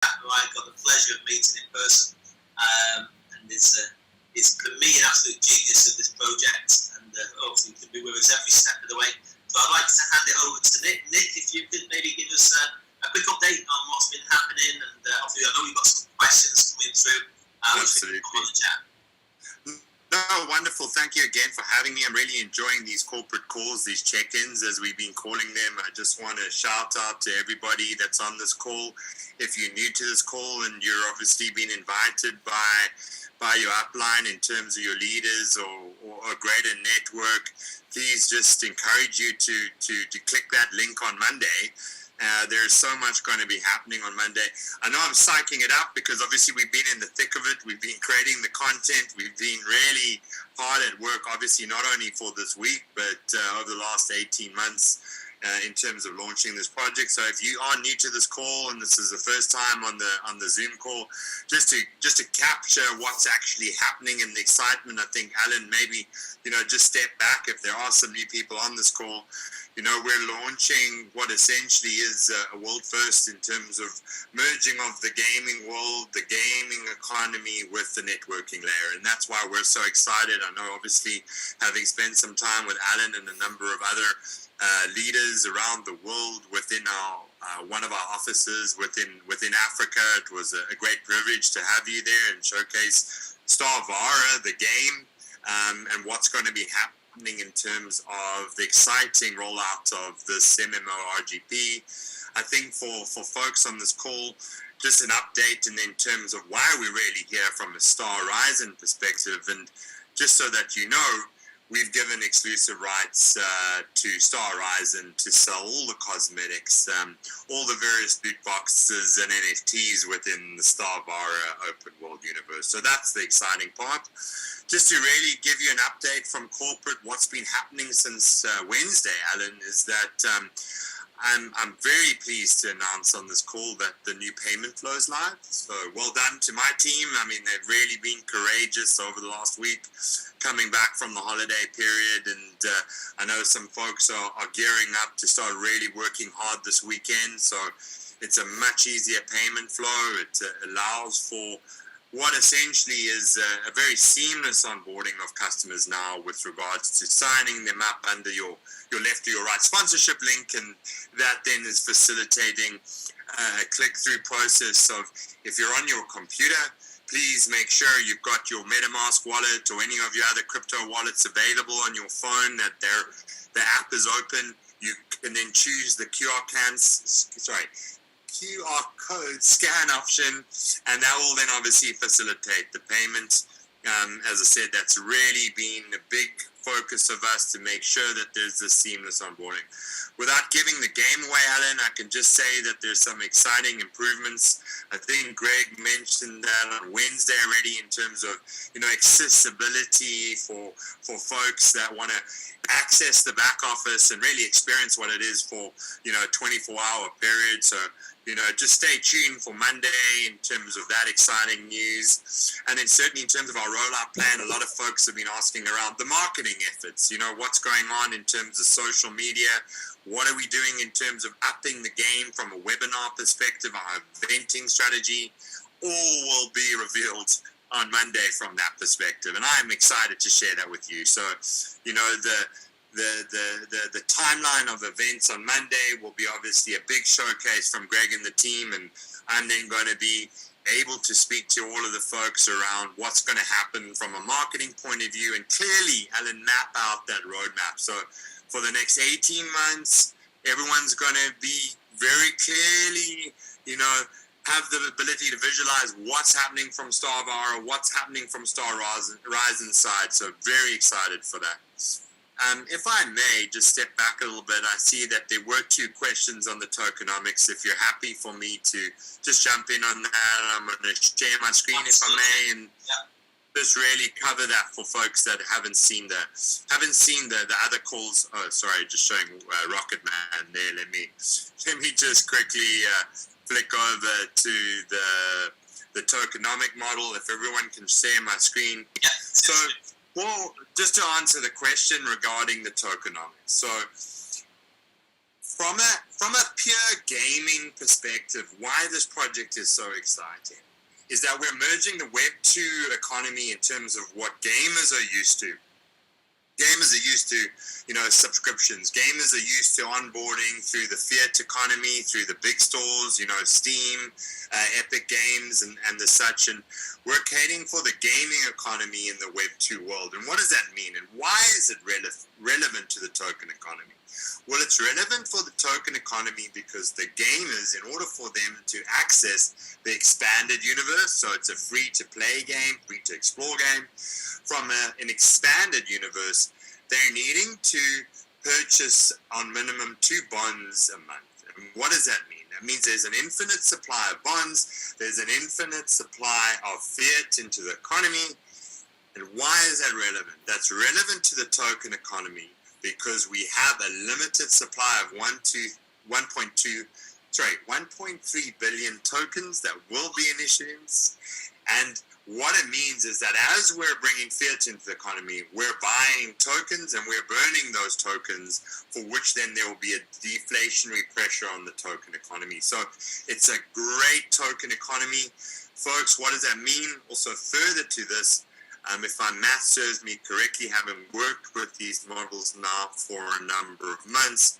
who I got the pleasure of meeting in person, and is for me an absolute genius of this project, and hopefully can be with us every step of the way. So I'd like to hand it over to Nick. Nick, if you could maybe give us a quick update on what's been happening, and obviously I know you've got some questions coming through. Absolutely. On the chat. No, wonderful. Thank you again for having me. I'm really enjoying these corporate calls, these check-ins, as we've been calling them. I just want to shout out to everybody that's on this call. If you're new to this call and you're obviously been invited by your upline in terms of your leaders or a greater network, please just encourage you to click that link on Monday. There's so much going to be happening on Monday. I know I'm psyching it up because obviously we've been in the thick of it. We've been creating the content. We've been really hard at work, obviously not only for this week, but over the last 18 months in terms of launching this project. So if you are new to this call and this is the first time on the Zoom call, just to capture what's actually happening and the excitement, I think, Alan, maybe, just step back if there are some new people on this call. We're launching what essentially is a world first in terms of merging of the gaming world, the gaming economy with the networking layer. And that's why we're so excited. I know, obviously, having spent some time with Alan and a number of other leaders around the world within one of our offices within Africa, it was a great privilege to have you there and showcase Starvara, the game, and what's going to be happening in terms of the exciting rollout of this MMORPG. I think for folks on this call, just an update and in terms of why we're really here from a Star Horizon perspective, and just so that you know, we've given exclusive rights to Star Horizon to sell all the cosmetics, all the various loot boxes and NFTs within the Starvara open world universe. So that's the exciting part. Just to really give you an update from corporate, what's been happening since Wednesday, Alan, is that I'm very pleased to announce on this call that the new payment flow is live. So well done to my team. I mean, they've really been courageous over the last week, coming back from the holiday period. And I know some folks are gearing up to start really working hard this weekend. So it's a much easier payment flow. It allows for what essentially is a very seamless onboarding of customers now with regards to signing them up under your left or your right sponsorship link, and that then is facilitating a click-through process of, if you're on your computer, please make sure you've got your MetaMask wallet or any of your other crypto wallets available on your phone, that the app is open. You can then choose the QR code scan option, and that will then obviously facilitate the payment. As I said, that's really been a big focus of us to make sure that there's this seamless onboarding. Without giving the game away, Alan, I can just say that there's some exciting improvements. I think Greg mentioned that on Wednesday already in terms of, accessibility for folks that want to access the back office and really experience what it is for, a 24-hour period. So, just stay tuned for Monday in terms of that exciting news. And then certainly in terms of our rollout plan, a lot of folks have been asking around the marketing efforts. What's going on in terms of social media? What are we doing in terms of upping the game from a webinar perspective, our eventing strategy? All will be revealed on Monday from that perspective. And I'm excited to share that with you. So, the timeline of events on Monday will be obviously a big showcase from Greg and the team, and I'm then going to be able to speak to all of the folks around what's going to happen from a marketing point of view and clearly, Alan, map out that roadmap. So for the next 18 months, everyone's going to be very clearly, have the ability to visualize what's happening from Starvara, what's happening from Star Horizon side. So very excited for that. If I may just step back a little bit, I see that there were 2 questions on the tokenomics. If you're happy for me to just jump in on that, I'm going to share my screen if I may, and just really cover that for folks that haven't seen the other calls. Oh, sorry, just showing Rocket Man there. Let me just quickly flick over to the tokenomic model. If everyone can share my screen. So. Well, just to answer the question regarding the tokenomics. So From a pure gaming perspective, why this project is so exciting is that we're merging the Web 2 economy in terms of what gamers are used to. Gamers are used to, subscriptions. Gamers are used to onboarding through the fiat economy, through the big stores, Steam, Epic Games, and the such. And we're catering for the gaming economy in the Web 2 world. And what does that mean? And why is it relevant to the token economy? Well, it's relevant for the token economy because the gamers, in order for them to access the expanded universe, so it's a free-to-play game, free-to-explore game, from an expanded universe, they're needing to purchase on minimum 2 bonds a month. And what does that mean? That means there's an infinite supply of bonds, there's an infinite supply of fiat into the economy. And why is that relevant? That's relevant to the token economy because we have a limited supply of 1.3 billion tokens that will be in issuance. And what it means is that as we're bringing fiat into the economy, we're buying tokens and we're burning those tokens, for which then there will be a deflationary pressure on the token economy. So it's a great token economy. Folks, what does that mean? Also, further to this, if my math serves me correctly, having worked with these models now for a number of months,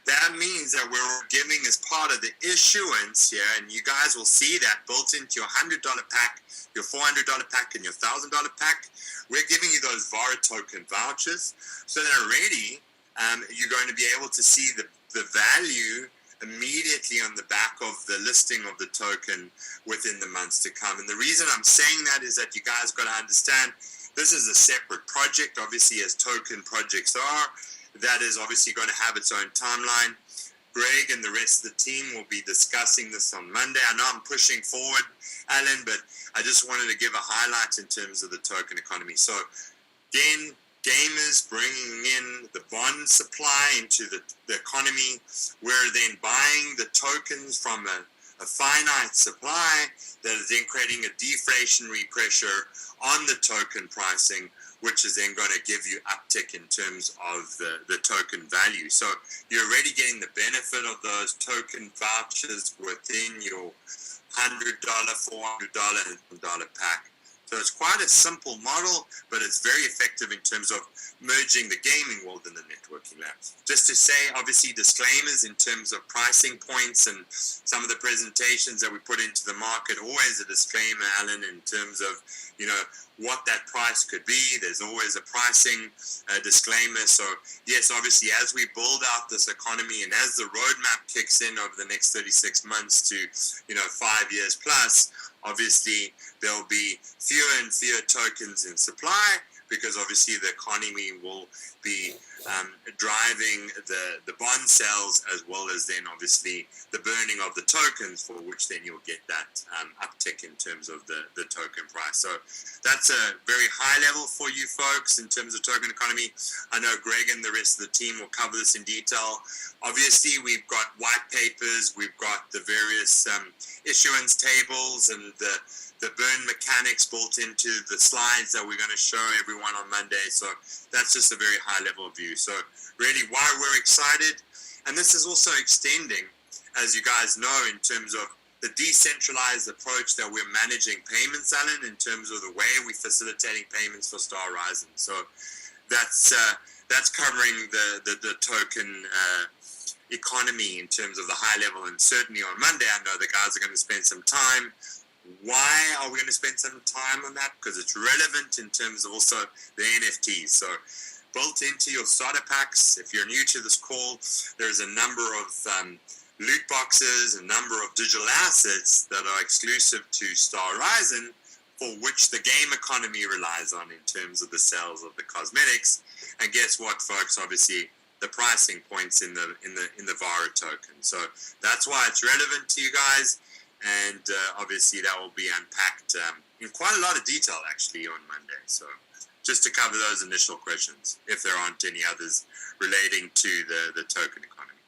that means that we're giving as part of the issuance here, and you guys will see that built into your $100 pack, your $400 pack, and your $1,000 pack. We're giving you those VARA token vouchers so that already you're going to be able to see the value immediately on the back of the listing of the token within the months to come. And the reason I'm saying that is that you guys got to understand this is a separate project, obviously, as token projects are. That is obviously going to have its own timeline. Greg and the rest of the team will be discussing this on Monday. I know I'm pushing forward, Alan, but I just wanted to give a highlight in terms of the token economy. So again, gamers bringing in the bond supply into the economy. We're then buying the tokens from a finite supply that is then creating a deflationary pressure on the token pricing, which is then going to give you uptick in terms of the token value. So you're already getting the benefit of those token vouchers within your $100, $400, and $1 pack. So it's quite a simple model, but it's very effective in terms of merging the gaming world and the networking labs. Just to say, obviously, disclaimers in terms of pricing points and some of the presentations that we put into the market, always a disclaimer, Alan, in terms of, what that price could be. There's always a pricing disclaimer. So yes, obviously, as we build out this economy and as the roadmap kicks in over the next 36 months to, 5 years plus, obviously there will be fewer and fewer tokens in supply, because obviously the economy will be driving the bond sales, as well as then obviously the burning of the tokens, for which then you'll get that uptick in terms of the token price. So that's a very high level for you folks in terms of token economy. I know Greg and the rest of the team will cover this in detail. Obviously, we've got white papers, we've got the various issuance tables and the burn mechanics built into the slides that we're going to show everyone on Monday. So that's just a very high level view. So really why we're excited. And this is also extending, as you guys know, in terms of the decentralized approach that we're managing payments, Alan, in terms of the way we're facilitating payments for Star Horizon. So that's covering the token economy in terms of the high level. And certainly on Monday, I know the guys are going to spend some time. Why are we going to spend some time on that? Because it's relevant in terms of also the NFTs. So built into your starter packs, if you're new to this call, there's a number of loot boxes, a number of digital assets that are exclusive to Star Horizon, for which the game economy relies on in terms of the sales of the cosmetics. And guess what, folks? Obviously, the pricing points in the VARA token. So that's why it's relevant to you guys. And obviously that will be unpacked in quite a lot of detail actually on Monday. So just to cover those initial questions, if there aren't any others relating to the token economy.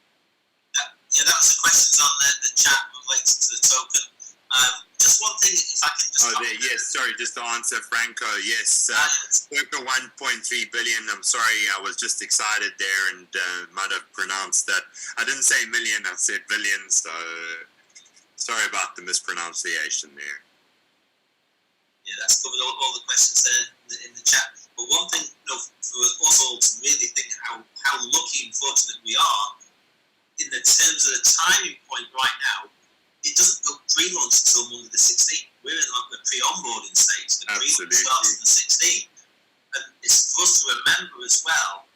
Yeah, that was the questions on the chat related to the token. Just one thing thing, if I can just... just to answer Franco, yes, circa 1.3 billion. I'm sorry, I was just excited there and might have pronounced that. I didn't say million, I said billion, so sorry about the mispronunciation there. Yeah, that's covered all the questions there in the chat. But one thing, for us all to really think how lucky and fortunate we are in the terms of the timing point right now. It doesn't go pre-launch until Monday the 16th. We're in like the pre-onboarding stage. The pre-launch starts on the 16th. And it's for us to remember as well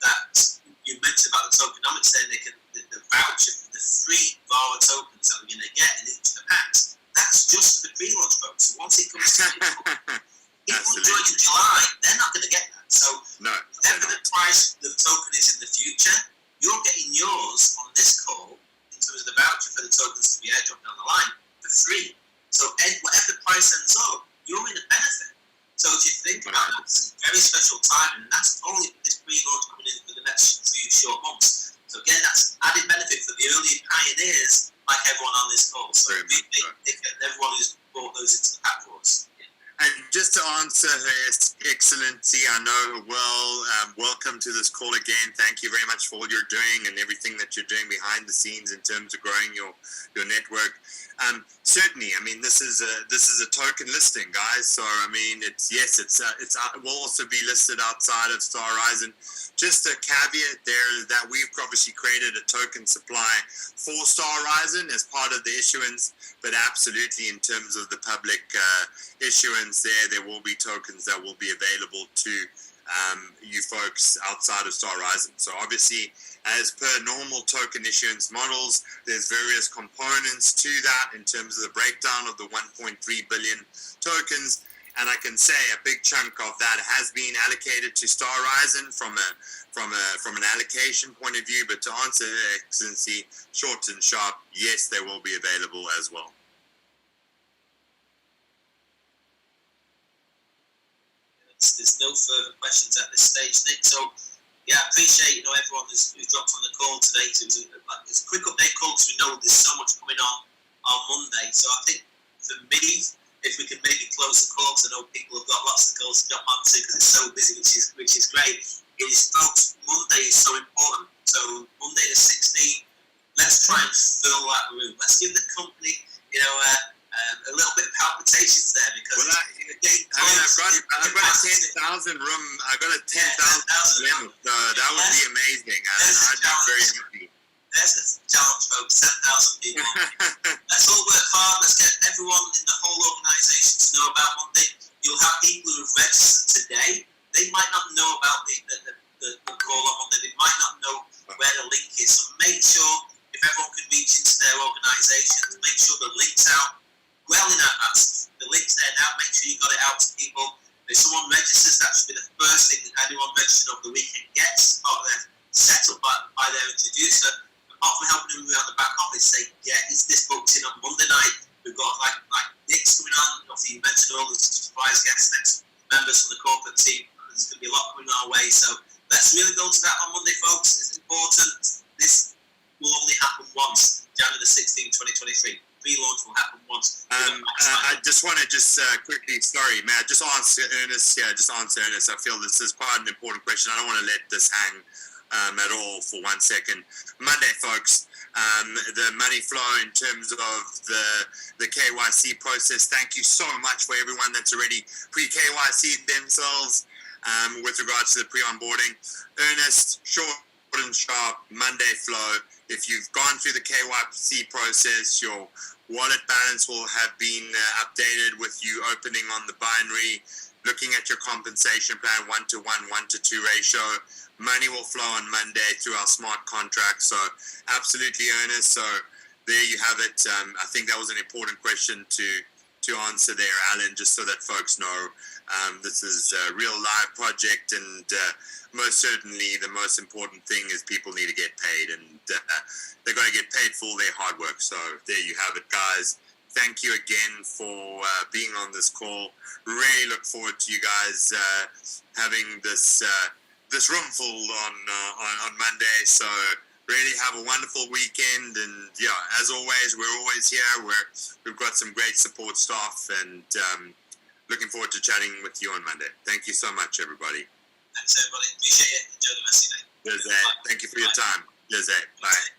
that you mentioned about the tokenomics there, Nick, and the voucher for the free VARA tokens that we're going to get in each of the packs. That's just for the pre-launch folks. So once it comes to people join in July, they're not going to get that. So whatever the price the token is in the future, you're getting yours on this call in terms of the voucher for the tokens to be airdropped down the line for free. So whatever the price ends up, you're in a benefit. So if you think about it, it's a very special time, and that's only for this pre-launch coming in for the next few short months. So again, that's added benefit for the early pioneers, like everyone on this call. So everyone who's brought those into the pack for us. And just to answer Her Excellency, I know her well, welcome to this call again. Thank you very much for all you're doing and everything that you're doing behind the scenes in terms of growing your network. Certainly, I mean, this is a token listing, guys. So I mean, it will also be listed outside of Star Horizon. Just a caveat there that we've obviously created a token supply for Star Horizon as part of the issuance, but absolutely in terms of the public issuance there will be tokens that will be available to you folks outside of Star Horizon. So obviously, as per normal token issuance models, there's various components to that in terms of the breakdown of the 1.3 billion tokens. And I can say a big chunk of that has been allocated to Star Horizon from an allocation point of view. But to answer Her Excellency, short and sharp, yes, they will be available as well. There's no further questions at this stage, Nick. So, yeah, I appreciate everyone who's dropped on the call today. It's a quick update call because we know there's so much coming on Monday. So I think for me, if we can maybe close the call, because I know people have got lots of calls to jump onto because it's so busy, which is great. Folks, Monday is so important. So Monday the 16th, let's try and fill that room. Let's give the company, a little bit of palpitations there because I've got a 10,000 room. I've got a 10,000 limit. So that would be amazing. I'd be very happy. There's a challenge, folks. 10,000 people. Let's all work hard. Let's get everyone in the whole organisation to know about Monday. You'll have people who have registered today. They might not know about the call on Monday. They might not know where the link is. So make sure if everyone can reach into their organisations, make sure the link's out well in advance. The link's there now. Make sure you got it out to people. If someone registers, that should be the first thing that anyone registered over the weekend gets. Part of their setup by their introducer. Apart from helping them around the back office, say, is this booked in on Monday night? We've got like Nick's coming on. Obviously, you mentioned all the surprise guests, next members from the corporate team. There's going to be a lot coming our way. So let's really go to that on Monday, folks. It's important. This will only happen once, January the 16th, 2023. Pre-launch will happen once. I just want to quickly, sorry, Matt, just answer Ernest. Yeah, just answer Ernest. I feel this is quite an important question. I don't want to let this hang at all for 1 second. Monday, folks, the money flow in terms of the KYC process. Thank you so much for everyone that's already pre-KYC'd themselves with regards to the pre-onboarding. Ernest, short and sharp, Monday flow. If you've gone through the KYC process, your wallet balance will have been updated with you opening on the binary, looking at your compensation plan 1-to-1, 1-to-2 ratio. Money will flow on Monday through our smart contract. So absolutely, Ernest. So there you have it. I think that was an important question to answer there, Alan, just so that folks know this is a real live project, and most certainly the most important thing is people need to get paid, and they've got to get paid for all their hard work. So there you have it, guys. Thank you again for being on this call. Really look forward to you guys having this room full on Monday. So really have a wonderful weekend. And yeah, as always, we're always here. We've got some great support staff, and looking forward to chatting with you on Monday. Thank you so much, everybody. Thanks, everybody. Appreciate it. Enjoy the rest of your day. Cheers, Ed. Thank you for your time. Cheers, Ed. Bye.